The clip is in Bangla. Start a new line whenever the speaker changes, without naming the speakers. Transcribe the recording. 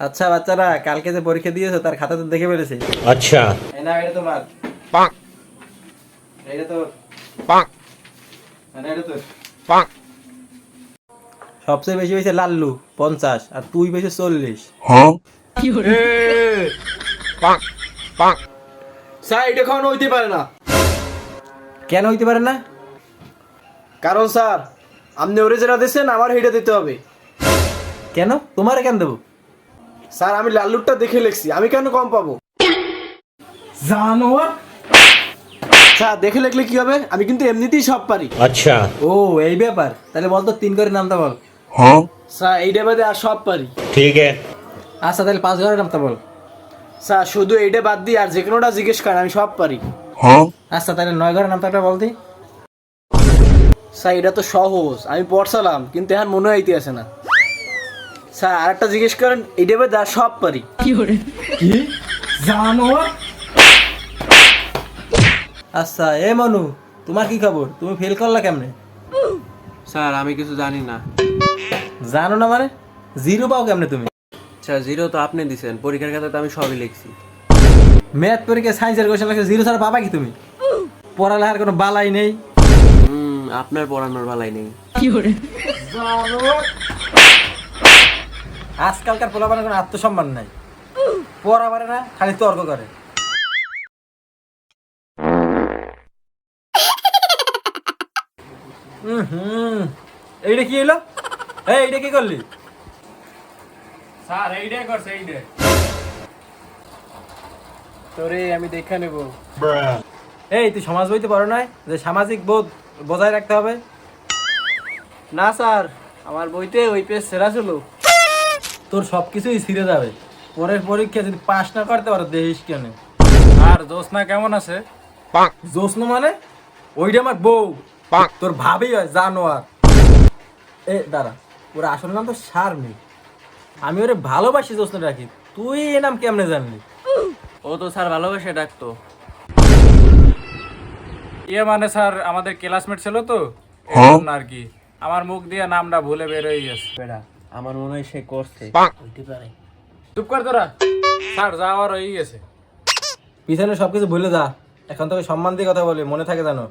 আচ্ছা বাচ্চারা, কালকে যে পরীক্ষা দিয়েছো তার খাতা তো দেখে ফেলেছি।
अच्छा
এই না, এটা তোমার।
पाक
এটা তো
पाक
এটা তো
पाक
সবচেয়ে বেশি হয়েছে লাল্লু 50, আর তুই পেয়েছিস 40।
हाँ पाक पाक
স্যার এটা খাওয়ানো হইতে পারে না।
কেন হইতে পারে না?
কারণ স্যার আপনি ওরে যেটা দিচ্ছেন আমার হেঁটে দিতে হবে।
কেন তোমারে কেন দেবো?
স্যার আমি লাল্লুরটা দেখে লিখছি, আমি কেন কম পাবো?
জানোয়ার।
স্যার দেখে লিখলে কি হবে? আমি কিন্তু এমনিতেই সব পারি।
अच्छा
ও এই ব্যাপার, তাহলে বল তো 3 করে নামটা বল।
हाँ
স্যার এইটা বাদে আর সব পারি।
ठीक है
আচ্ছা তাহলে 5 ঘরের নামটা বল।
স্যার শুধু এইটা বাদ দিয়ে আর যে কোনোটা জিজ্ঞেস করেন আমি সব পারি।
हाँ
আচ্ছা তাহলে 9 ঘরের নামটা একটা বল দি।
স্যার এটা তো সহজ, আমি পড়ছিলাম কিন্তু এখন মনে হইতে আছে না। স্যার আরেকটা জিজ্ঞেস করেন, এইটা বাদে আর সব পারি।
কি জানোয়ার। আচ্ছা এ মনু, তোমার কি খবর? তুমি ফেল করলা কেমনে?
স্যার আমি কিছু জানি না।
জানো না মানে? জিরো পাও কেমনে তুমি?
স্যার জিরো তো আপনি দিছেন, পরীক্ষার খাতাতে আমি সবই লিখছি।
ম্যাথ পরীক্ষা সায়েন্সের কোশ্চেন লাগছে, জিরো ছাড়া পাবা কি তুমি? পড়ালেখার কোনো বালাই নেই।
আপনার পড়ানোর বেলায় নেই।
আজকালকার পোলাপানের কোনো আত্মসম্মান নাই, পড়া পারে না, খালি তর্ক করে। এইটা কি হইলো? এইটা কি করলি?
স্যার এইটাই করছে এইটা। তোরে আমি দেখে নেব।
এই তুই সমাজ বইতে পারো না যে সামাজিক বোধ বজায় রাখতে হবে?
না স্যার, আমার বইতে ওই পেজ সেরা ছিল।
তোর সবকিছুই ছিঁড়ে যাবে পরের পরীক্ষা যদি পাস না করতে পারো, দেখিস কেন।
আর জোসনা কেমন আছে?
पाक
জোসনো মানে? ওইটা আমার বউ,
पाक
তোর ভাবি হয় জানোয়ার। এ দাঁড়া, ওর আসল নাম তো শারমি। আমি ওরে ভালোবাসি জোসনো রাখি, তুই এ নাম কেমনে জানলি?
ও তো স্যার ভালোবাসে ডাকতো।
ইয়ে মানে স্যার আমাদের ক্লাসমেট ছিল তো,
হ্যাঁ।
এজন্য আর কি আমার মুখ দিয়ে নামটা ভুলে বের হয়ে গেছে।
বেড়া আমার মনে হয় সে করছে।
पाक
চুপ কর তোরা, স্যার যাওয়ার হয়ে গেছে।
পিছনে সবকিছু ভুলে যা, এখন তোকে সম্মান দিয়ে কথা বলি, মনে থাকে জানো।